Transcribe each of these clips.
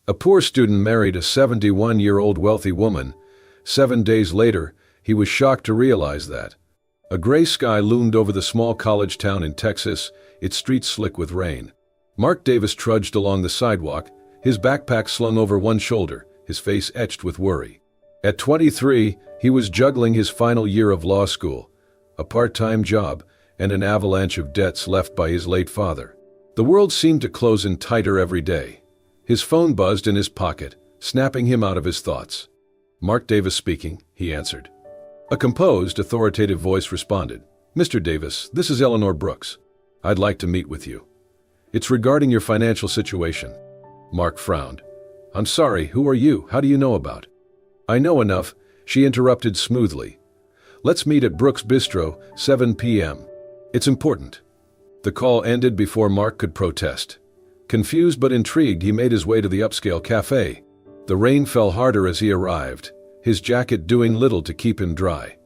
A poor student married a 71-year-old wealthy woman. 7 days later, he was shocked to realize that. A gray sky loomed over the small college town in Texas, its streets slick with rain. Mark Davis trudged along the sidewalk, his backpack slung over one shoulder, his face etched with worry. At 23, he was juggling his final year of law school, a part-time job, and an avalanche of debts left by his late father. The world seemed to close in tighter every day. His phone buzzed in his pocket, snapping him out of his thoughts. "Mark Davis speaking," he answered. A composed, authoritative voice responded. "Mr. Davis, this is Eleanor Brooks. I'd like to meet with you. It's regarding your financial situation." Mark frowned. "I'm sorry, who are you? How do you know about?" "I know enough," she interrupted smoothly. "Let's meet at Brooks Bistro, 7 p.m. It's important." The call ended before Mark could protest. Confused but intrigued, he made his way to the upscale cafe. The rain fell harder as he arrived, his jacket doing little to keep him dry.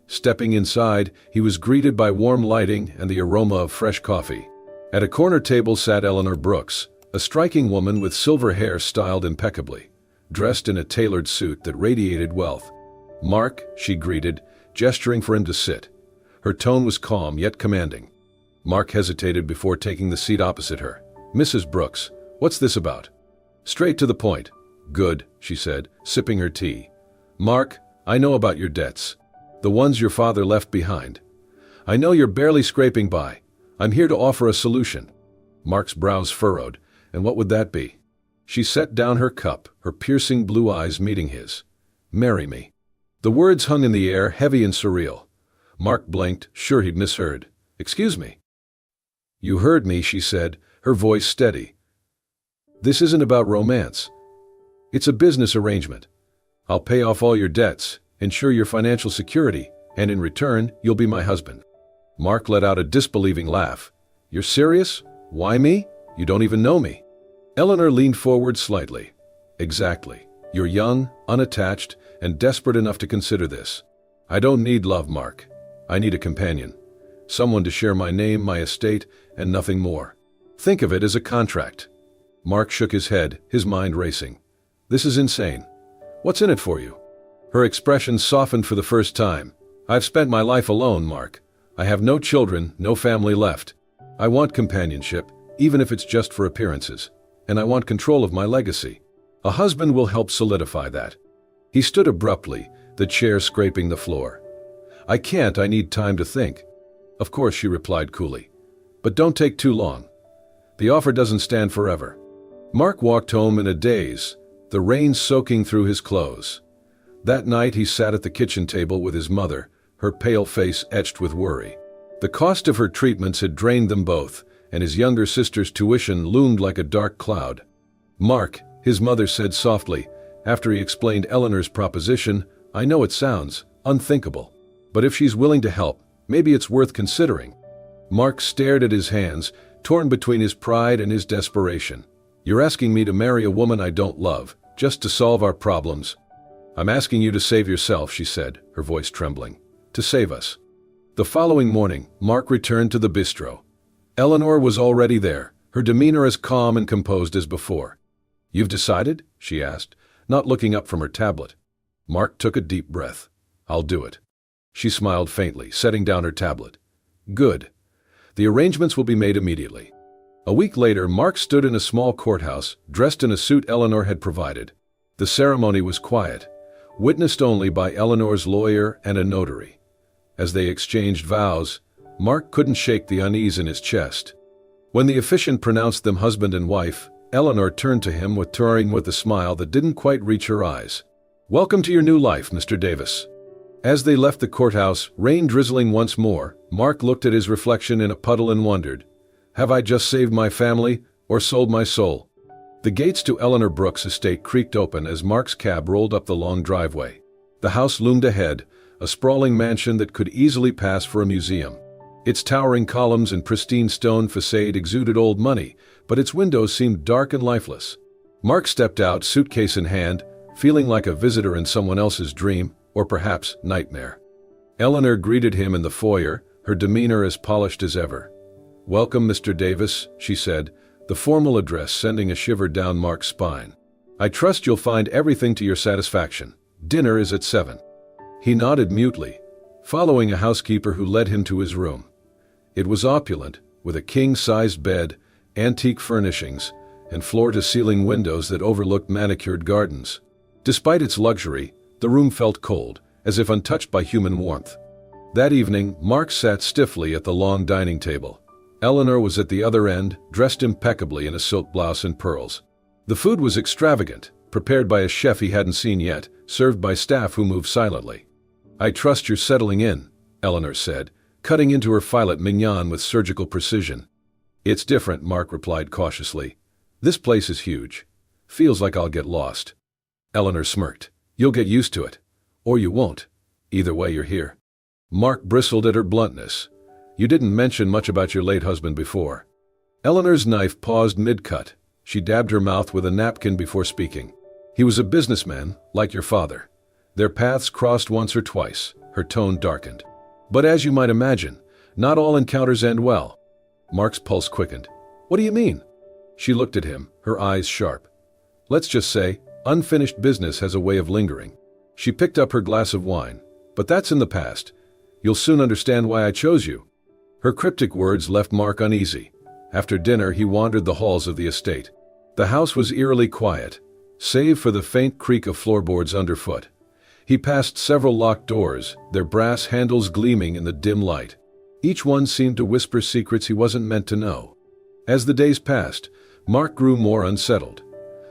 Stepping inside, he was greeted by warm lighting and the aroma of fresh coffee. At a corner table sat Eleanor Brooks, a striking woman with silver hair styled impeccably, dressed in a tailored suit that radiated wealth. "Mark," she greeted, gesturing for him to sit. Her tone was calm yet commanding. Mark hesitated before taking the seat opposite her. "Mrs. Brooks, what's this about?" "Straight to the point." "Good," she said, sipping her tea. "Mark, I know about your debts. The ones your father left behind. I know you're barely scraping by. I'm here to offer a solution." Mark's brows furrowed. "And what would that be?" She set down her cup, her piercing blue eyes meeting his. "Marry me." The words hung in the air, heavy and surreal. Mark blinked, sure he'd misheard. "Excuse me." "You heard me," she said, her voice steady. "This isn't about romance. It's a business arrangement. I'll pay off all your debts, ensure your financial security, and in return, you'll be my husband." Mark let out a disbelieving laugh. "You're serious? Why me? You don't even know me." Eleanor leaned forward slightly. "Exactly. You're young, unattached, and desperate enough to consider this. I don't need love, Mark. I need a companion. Someone to share my name, my estate, and nothing more. Think of it as a contract." Mark shook his head, his mind racing. "This is insane. What's in it for you?" Her expression softened for the first time. "I've spent my life alone, Mark. I have no children, no family left. I want companionship, even if it's just for appearances. And I want control of my legacy. A husband will help solidify that." He stood abruptly, the chair scraping the floor. "I can't, I need time to think." "Of course," she replied coolly. "But don't take too long. The offer doesn't stand forever." Mark walked home in a daze, the rain soaking through his clothes. That night he sat at the kitchen table with his mother, her pale face etched with worry. The cost of her treatments had drained them both, and his younger sister's tuition loomed like a dark cloud. "Mark," his mother said softly, after he explained Eleanor's proposition, "I know it sounds unthinkable, but if she's willing to help, maybe it's worth considering." Mark stared at his hands, torn between his pride and his desperation. "You're asking me to marry a woman I don't love, just to solve our problems?" "I'm asking you to save yourself," she said, her voice trembling. "To save us." The following morning, Mark returned to the bistro. Eleanor was already there, her demeanor as calm and composed as before. "You've decided?" she asked, not looking up from her tablet. Mark took a deep breath. "I'll do it." She smiled faintly, setting down her tablet. "Good. The arrangements will be made immediately." A week later, Mark stood in a small courthouse, dressed in a suit Eleanor had provided. The ceremony was quiet, witnessed only by Eleanor's lawyer and a notary. As they exchanged vows, Mark couldn't shake the unease in his chest. When the officiant pronounced them husband and wife, Eleanor turned to him with a smile that didn't quite reach her eyes. "Welcome to your new life, Mr. Davis." As they left the courthouse, rain drizzling once more, Mark looked at his reflection in a puddle and wondered, have I just saved my family or sold my soul? The gates to Eleanor Brooks' estate creaked open as Mark's cab rolled up the long driveway. The house loomed ahead, a sprawling mansion that could easily pass for a museum. Its towering columns and pristine stone facade exuded old money, but its windows seemed dark and lifeless. Mark stepped out, suitcase in hand, feeling like a visitor in someone else's dream, or perhaps nightmare. Eleanor greeted him in the foyer, her demeanor as polished as ever. "Welcome, Mr. Davis," she said, the formal address sending a shiver down Mark's spine. I trust you'll find everything to your satisfaction. Dinner is at 7. He nodded mutely, following a housekeeper who led him to his room. It was opulent, with a king-sized bed, antique furnishings, and floor-to-ceiling windows that overlooked manicured gardens. Despite its luxury, the room felt cold, as if untouched by human warmth. That evening, Mark sat stiffly at the long dining table. Eleanor was at the other end, dressed impeccably in a silk blouse and pearls. The food was extravagant, prepared by a chef he hadn't seen yet, served by staff who moved silently. I trust you're settling in, Eleanor said, cutting into her filet mignon with surgical precision. It's different, Mark replied cautiously. This place is huge. Feels like I'll get lost. Eleanor smirked. You'll get used to it. Or you won't. Either way, you're here. Mark bristled at her bluntness. You didn't mention much about your late husband before. Eleanor's knife paused mid-cut. She dabbed her mouth with a napkin before speaking. He was a businessman, like your father. Their paths crossed once or twice. Her tone darkened. But as you might imagine, not all encounters end well. Mark's pulse quickened. What do you mean? She looked at him, her eyes sharp. Let's just say, unfinished business has a way of lingering. She picked up her glass of wine. But that's in the past. You'll soon understand why I chose you. Her cryptic words left Mark uneasy. After dinner, he wandered the halls of the estate. The house was eerily quiet, save for the faint creak of floorboards underfoot. He passed several locked doors, their brass handles gleaming in the dim light. Each one seemed to whisper secrets he wasn't meant to know. As the days passed, Mark grew more unsettled.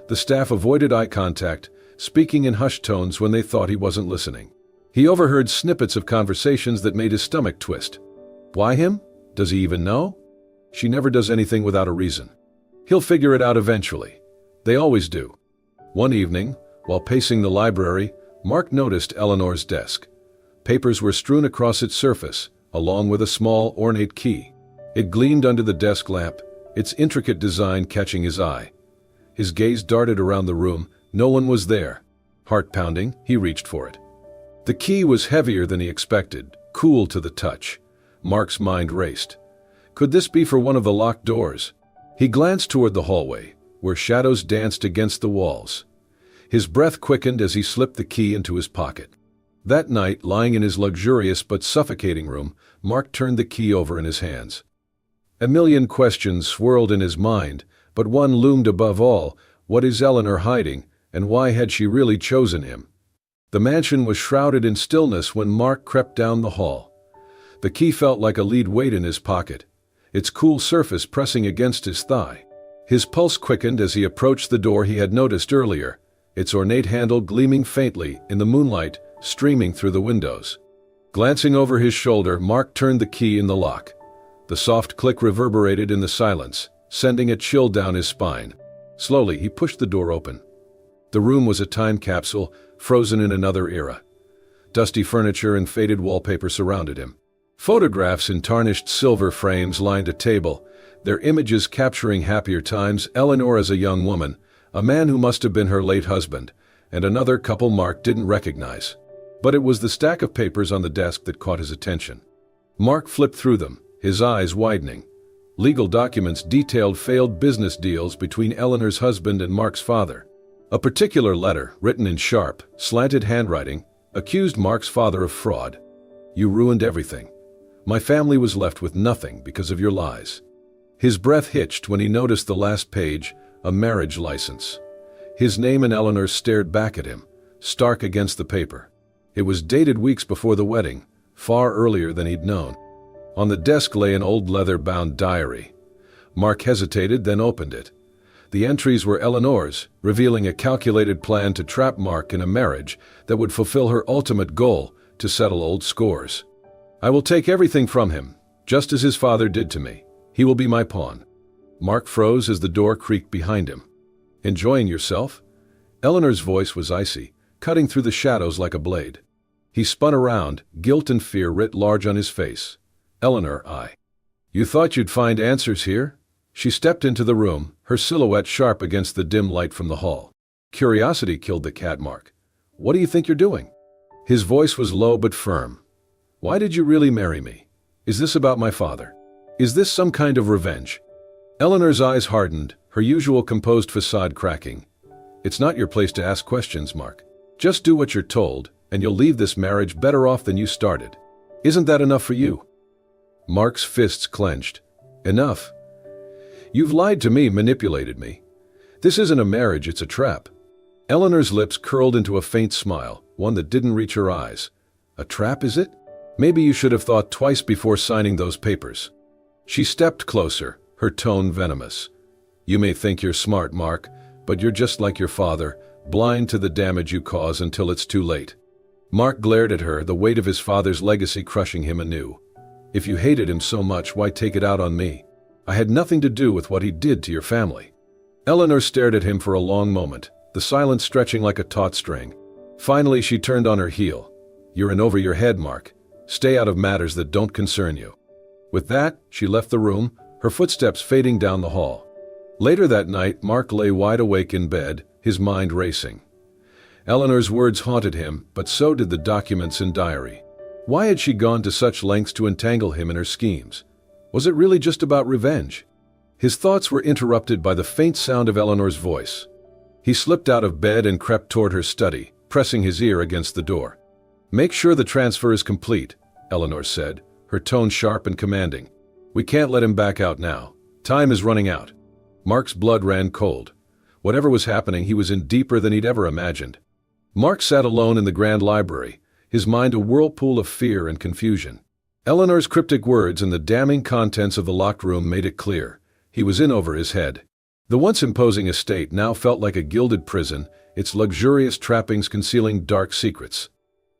The staff avoided eye contact, speaking in hushed tones when they thought he wasn't listening. He overheard snippets of conversations that made his stomach twist. Why him? Does he even know? She never does anything without a reason. He'll figure it out eventually. They always do. One evening, while pacing the library, Mark noticed Eleanor's desk. Papers were strewn across its surface, along with a small, ornate key. It gleamed under the desk lamp, its intricate design catching his eye. His gaze darted around the room. No one was there. Heart pounding, he reached for it. The key was heavier than he expected, cool to the touch. Mark's mind raced. Could this be for one of the locked doors? He glanced toward the hallway, where shadows danced against the walls. His breath quickened as he slipped the key into his pocket. That night, lying in his luxurious but suffocating room, Mark turned the key over in his hands. A million questions swirled in his mind, but one loomed above all. What is Eleanor hiding, and why had she really chosen him? The mansion was shrouded in stillness when Mark crept down the hall. The key felt like a lead weight in his pocket, its cool surface pressing against his thigh. His pulse quickened as he approached the door he had noticed earlier, its ornate handle gleaming faintly in the moonlight streaming through the windows. Glancing over his shoulder, Mark turned the key in the lock. The soft click reverberated in the silence, sending a chill down his spine. Slowly, he pushed the door open. The room was a time capsule, frozen in another era. Dusty furniture and faded wallpaper surrounded him. Photographs in tarnished silver frames lined a table, their images capturing happier times, Eleanor as a young woman, a man who must have been her late husband, and another couple Mark didn't recognize. But it was the stack of papers on the desk that caught his attention. Mark flipped through them, his eyes widening. Legal documents detailed failed business deals between Eleanor's husband and Mark's father. A particular letter, written in sharp, slanted handwriting, accused Mark's father of fraud. You ruined everything. My family was left with nothing because of your lies. His breath hitched when he noticed the last page, a marriage license. His name and Eleanor's stared back at him, stark against the paper. It was dated weeks before the wedding, far earlier than he'd known. On the desk lay an old leather-bound diary. Mark hesitated, then opened it. The entries were Eleanor's, revealing a calculated plan to trap Mark in a marriage that would fulfill her ultimate goal, to settle old scores. I will take everything from him, just as his father did to me. He will be my pawn. Mark froze as the door creaked behind him. Enjoying yourself? Eleanor's voice was icy, cutting through the shadows like a blade. He spun around, guilt and fear writ large on his face. Eleanor, You thought you'd find answers here? She stepped into the room, her silhouette sharp against the dim light from the hall. Curiosity killed the cat, Mark. What do you think you're doing? His voice was low but firm. Why did you really marry me? Is this about my father? Is this some kind of revenge? Eleanor's eyes hardened, her usual composed facade cracking. It's not your place to ask questions, Mark. Just do what you're told, and you'll leave this marriage better off than you started. Isn't that enough for you?" Mark's fists clenched. "Enough. You've lied to me, manipulated me. This isn't a marriage, it's a trap." Eleanor's lips curled into a faint smile, one that didn't reach her eyes. "A trap, is it? Maybe you should have thought twice before signing those papers." She stepped closer, her tone venomous. "You may think you're smart, Mark, but you're just like your father, blind to the damage you cause until it's too late." Mark glared at her, the weight of his father's legacy crushing him anew. "If you hated him so much, why take it out on me? I had nothing to do with what he did to your family." Eleanor stared at him for a long moment, the silence stretching like a taut string. Finally, she turned on her heel. "You're in over your head, Mark. Stay out of matters that don't concern you." With that, she left the room, her footsteps fading down the hall. Later that night, Mark lay wide awake in bed, his mind racing. Eleanor's words haunted him, but so did the documents and diary. Why had she gone to such lengths to entangle him in her schemes? Was it really just about revenge? His thoughts were interrupted by the faint sound of Eleanor's voice. He slipped out of bed and crept toward her study, pressing his ear against the door. "Make sure the transfer is complete," Eleanor said, her tone sharp and commanding. "We can't let him back out now. Time is running out." Mark's blood ran cold. Whatever was happening, he was in deeper than he'd ever imagined. Mark sat alone in the grand library, his mind a whirlpool of fear and confusion. Eleanor's cryptic words and the damning contents of the locked room made it clear. He was in over his head. The once imposing estate now felt like a gilded prison, its luxurious trappings concealing dark secrets.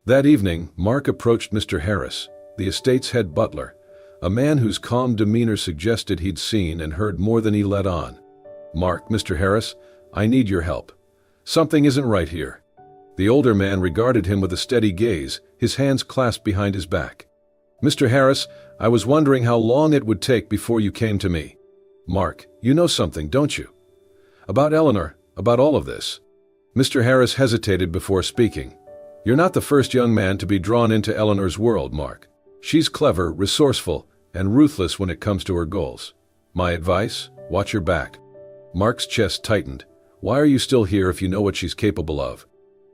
That evening, Mark approached Mr. Harris, the estate's head butler, a man whose calm demeanor suggested he'd seen and heard more than he let on. "Mark, Mr. Harris, I need your help. Something isn't right here." The older man regarded him with a steady gaze, his hands clasped behind his back. "Mr. Harris, I was wondering how long it would take before you came to me." "Mark, you know something, don't you? About Eleanor, about all of this." Mr. Harris hesitated before speaking. "You're not the first young man to be drawn into Eleanor's world, Mark. She's clever, resourceful, and ruthless when it comes to her goals. My advice? Watch your back." Mark's chest tightened. "Why are you still here if you know what she's capable of?"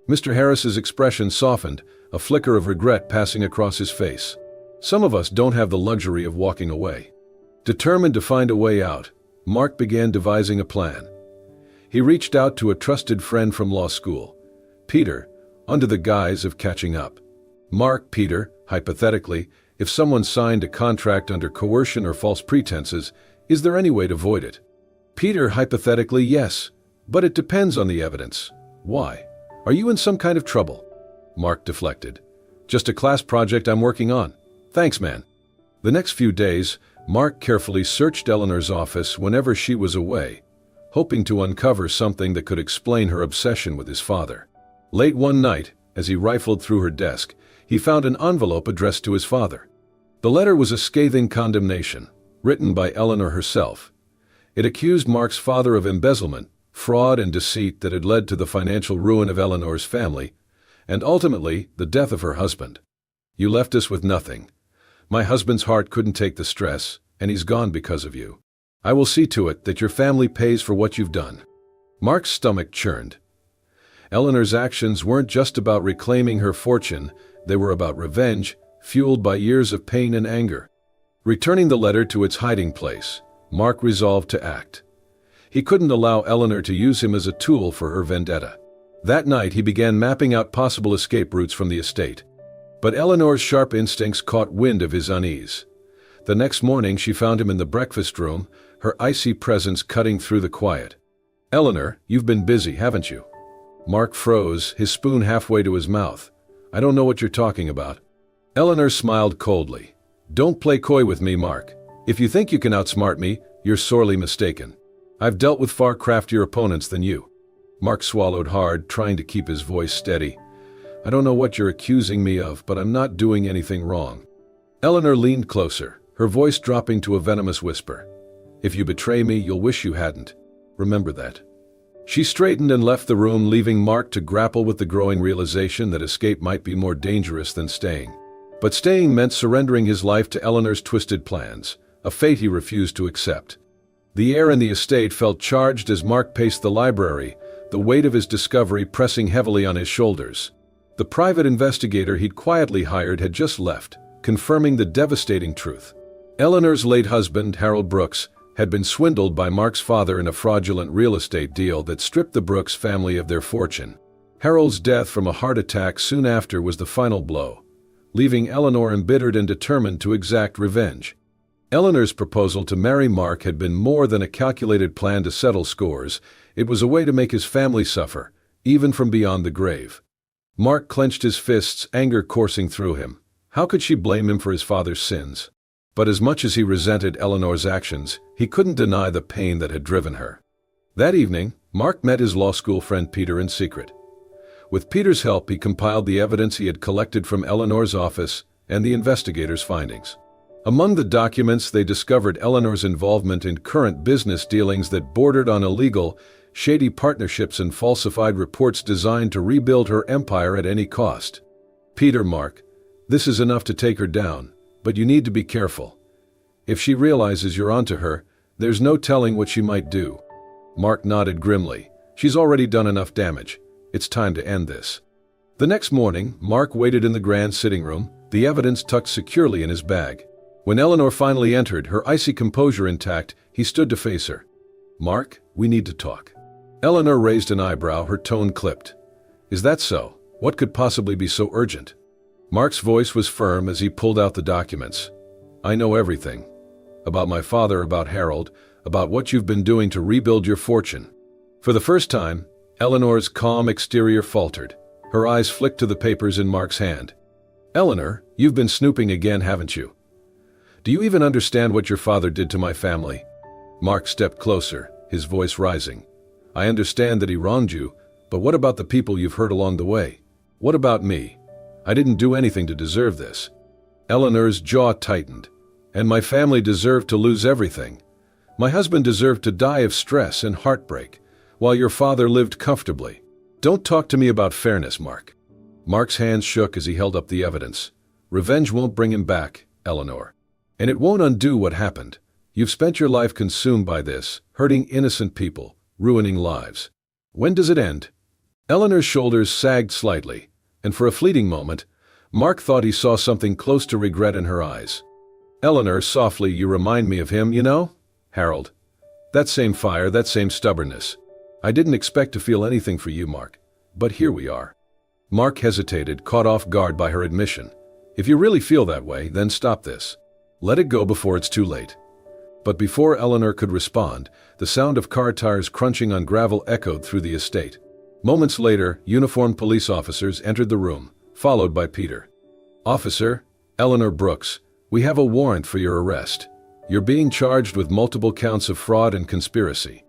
Mr. Harris's expression softened, a flicker of regret passing across his face. "Some of us don't have the luxury of walking away." Determined to find a way out, Mark began devising a plan. He reached out to a trusted friend from law school, Peter, under the guise of catching up. Mark, Peter, hypothetically, if someone signed a contract under coercion or false pretenses, is there any way to void it? Peter, hypothetically, yes, but it depends on the evidence. Why? Are you in some kind of trouble? Mark deflected. "Just a class project I'm working on. Thanks, man." The next few days, Mark carefully searched Eleanor's office whenever she was away, hoping to uncover something that could explain her obsession with his father. Late one night, as he rifled through her desk, he found an envelope addressed to his father. The letter was a scathing condemnation, written by Eleanor herself. It accused Mark's father of embezzlement, fraud, and deceit that had led to the financial ruin of Eleanor's family, and ultimately the death of her husband. "You left us with nothing. My husband's heart couldn't take the stress, and he's gone because of you. I will see to it that your family pays for what you've done." Mark's stomach churned. Eleanor's actions weren't just about reclaiming her fortune, they were about revenge, fueled by years of pain and anger. Returning the letter to its hiding place, Mark resolved to act. He couldn't allow Eleanor to use him as a tool for her vendetta. That night he began mapping out possible escape routes from the estate. But Eleanor's sharp instincts caught wind of his unease. The next morning she found him in the breakfast room, her icy presence cutting through the quiet. "Eleanor, you've been busy, haven't you?" Mark froze, his spoon halfway to his mouth. "I don't know what you're talking about." Eleanor smiled coldly. "Don't play coy with me, Mark. If you think you can outsmart me, you're sorely mistaken. I've dealt with far craftier opponents than you." Mark swallowed hard, trying to keep his voice steady. "I don't know what you're accusing me of, but I'm not doing anything wrong." Eleanor leaned closer, her voice dropping to a venomous whisper. "If you betray me, you'll wish you hadn't. Remember that." She straightened and left the room, leaving Mark to grapple with the growing realization that escape might be more dangerous than staying. But staying meant surrendering his life to Eleanor's twisted plans, a fate he refused to accept. The air in the estate felt charged as Mark paced the library, the weight of his discovery pressing heavily on his shoulders. The private investigator he'd quietly hired had just left, confirming the devastating truth. Eleanor's late husband, Harold Brooks, had been swindled by Mark's father in a fraudulent real estate deal that stripped the Brooks family of their fortune. Harold's death from a heart attack soon after was the final blow, leaving Eleanor embittered and determined to exact revenge. Eleanor's proposal to marry Mark had been more than a calculated plan to settle scores. It was a way to make his family suffer, even from beyond the grave. Mark clenched his fists, anger coursing through him. How could she blame him for his father's sins? But as much as he resented Eleanor's actions, he couldn't deny the pain that had driven her. That evening, Mark met his law school friend Peter in secret. With Peter's help, he compiled the evidence he had collected from Eleanor's office and the investigators' findings. Among the documents, they discovered Eleanor's involvement in current business dealings that bordered on illegal, shady partnerships and falsified reports designed to rebuild her empire at any cost. Peter, Mark, this is enough to take her down, but you need to be careful. If she realizes you're onto her, there's no telling what she might do. Mark nodded grimly. She's already done enough damage. It's time to end this. The next morning, Mark waited in the grand sitting room, the evidence tucked securely in his bag. When Eleanor finally entered, her icy composure intact, he stood to face her. "Mark, we need to talk." Eleanor raised an eyebrow, her tone clipped. "Is that so? What could possibly be so urgent?" Mark's voice was firm as he pulled out the documents. "I know everything. About my father, about Harold, about what you've been doing to rebuild your fortune." For the first time, Eleanor's calm exterior faltered. Her eyes flicked to the papers in Mark's hand. "Eleanor, you've been snooping again, haven't you? Do you even understand what your father did to my family?" Mark stepped closer, his voice rising. "I understand that he wronged you, but what about the people you've hurt along the way? What about me? I didn't do anything to deserve this." Eleanor's jaw tightened. "And my family deserved to lose everything. My husband deserved to die of stress and heartbreak, while your father lived comfortably. Don't talk to me about fairness, Mark." Mark's hands shook as he held up the evidence. "Revenge won't bring him back, Eleanor. And it won't undo what happened. You've spent your life consumed by this, hurting innocent people, ruining lives. When does it end?" Eleanor's shoulders sagged slightly, and for a fleeting moment, Mark thought he saw something close to regret in her eyes. "Eleanor, softly, you remind me of him, you know? Harold. That same fire, that same stubbornness. I didn't expect to feel anything for you, Mark. But here we are." Mark hesitated, caught off guard by her admission. "If you really feel that way, then stop this. Let it go before it's too late." But before Eleanor could respond, the sound of car tires crunching on gravel echoed through the estate. Moments later, uniformed police officers entered the room, followed by Peter. "Officer, Eleanor Brooks, we have a warrant for your arrest. You're being charged with multiple counts of fraud and conspiracy."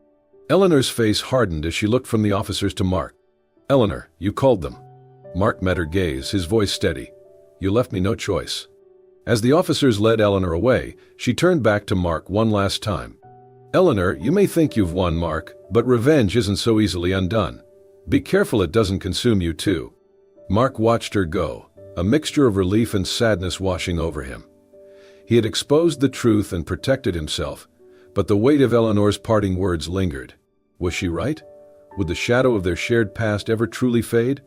Eleanor's face hardened as she looked from the officers to Mark. "Eleanor, you called them." Mark met her gaze, his voice steady. "You left me no choice." As the officers led Eleanor away, she turned back to Mark one last time. "Eleanor, you may think you've won, Mark, but revenge isn't so easily undone. Be careful it doesn't consume you too." Mark watched her go, a mixture of relief and sadness washing over him. He had exposed the truth and protected himself, but the weight of Eleanor's parting words lingered. Was she right? Would the shadow of their shared past ever truly fade?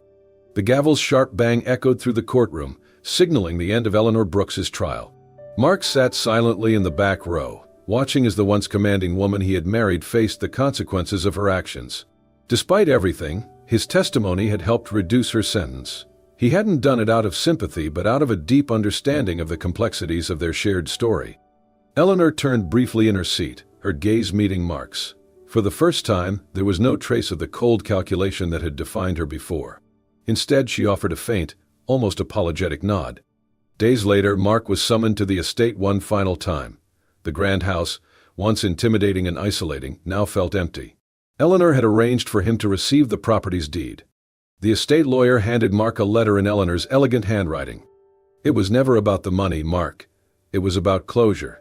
The gavel's sharp bang echoed through the courtroom, signaling the end of Eleanor Brooks's trial. Mark sat silently in the back row, watching as the once commanding woman he had married faced the consequences of her actions. Despite everything, his testimony had helped reduce her sentence. He hadn't done it out of sympathy but out of a deep understanding of the complexities of their shared story. Eleanor turned briefly in her seat, her gaze meeting Mark's. For the first time, there was no trace of the cold calculation that had defined her before. Instead, she offered a faint, almost apologetic nod. Days later, Mark was summoned to the estate one final time. The grand house, once intimidating and isolating, now felt empty. Eleanor had arranged for him to receive the property's deed. The estate lawyer handed Mark a letter in Eleanor's elegant handwriting. "It was never about the money, Mark. It was about closure.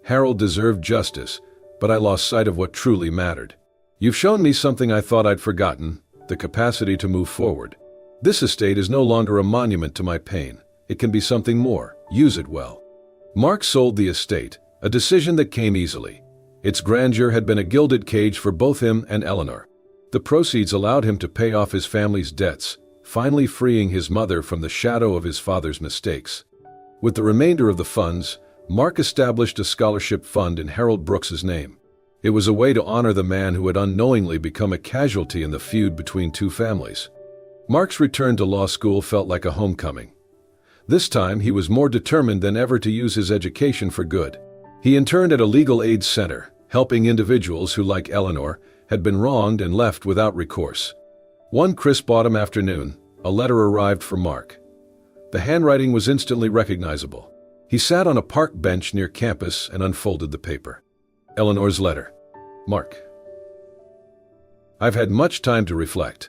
Harold deserved justice, but I lost sight of what truly mattered. You've shown me something I thought I'd forgotten, the capacity to move forward. This estate is no longer a monument to my pain. It can be something more. Use it well." Mark sold the estate, a decision that came easily. Its grandeur had been a gilded cage for both him and Eleanor. The proceeds allowed him to pay off his family's debts, finally freeing his mother from the shadow of his father's mistakes. With the remainder of the funds, Mark established a scholarship fund in Harold Brooks's name. It was a way to honor the man who had unknowingly become a casualty in the feud between two families. Mark's return to law school felt like a homecoming. This time, he was more determined than ever to use his education for good. He interned at a legal aid center, helping individuals who, like Eleanor, had been wronged and left without recourse. One crisp autumn afternoon, a letter arrived for Mark. The handwriting was instantly recognizable. He sat on a park bench near campus and unfolded the paper. Eleanor's letter. Mark. I've had much time to reflect.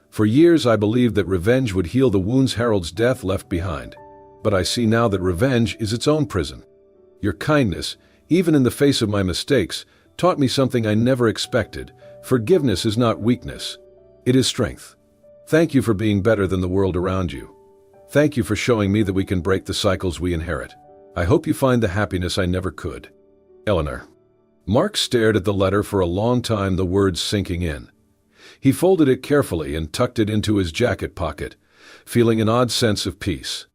For years I believed that revenge would heal the wounds Harold's death left behind. But I see now that revenge is its own prison. Your kindness, even in the face of my mistakes, taught me something I never expected. Forgiveness is not weakness. It is strength. Thank you for being better than the world around you. Thank you for showing me that we can break the cycles we inherit. I hope you find the happiness I never could. Eleanor. Mark stared at the letter for a long time, the words sinking in. He folded it carefully and tucked it into his jacket pocket, feeling an odd sense of peace.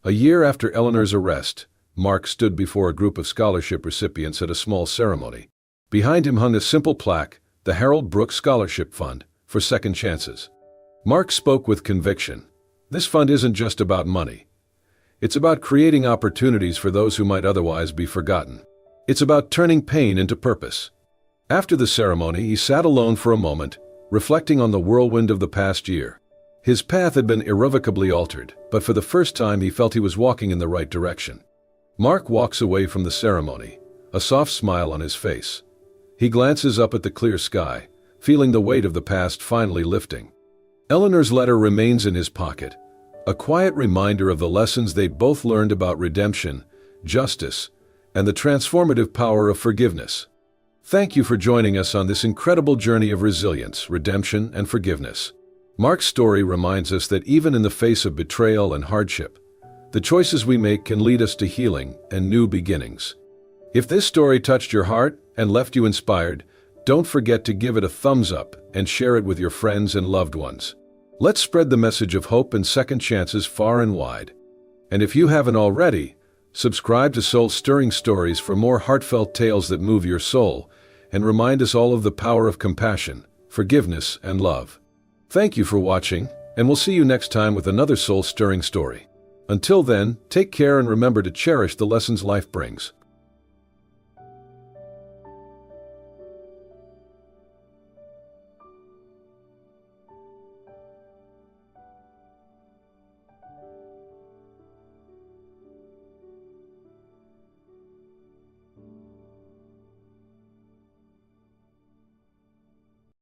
A year after Eleanor's arrest, Mark stood before a group of scholarship recipients at a small ceremony. Behind him hung a simple plaque, the Harold Brooks Scholarship Fund, for second chances. Mark spoke with conviction. This fund isn't just about money. It's about creating opportunities for those who might otherwise be forgotten. It's about turning pain into purpose. After the ceremony, he sat alone for a moment, reflecting on the whirlwind of the past year. His path had been irrevocably altered, but for the first time he felt he was walking in the right direction. Mark walks away from the ceremony, a soft smile on his face. He glances up at the clear sky, feeling the weight of the past finally lifting. Eleanor's letter remains in his pocket, a quiet reminder of the lessons they'd both learned about redemption, justice, and the transformative power of forgiveness. Thank you for joining us on this incredible journey of resilience, redemption, and forgiveness. Mark's story reminds us that even in the face of betrayal and hardship, the choices we make can lead us to healing and new beginnings. If this story touched your heart and left you inspired, don't forget to give it a thumbs up and share it with your friends and loved ones. Let's spread the message of hope and second chances far and wide. And if you haven't already, subscribe to Soul Stirring Stories for more heartfelt tales that move your soul and remind us all of the power of compassion, forgiveness, and love. Thank you for watching, and we'll see you next time with another soul-stirring story. Until then, take care and remember to cherish the lessons life brings.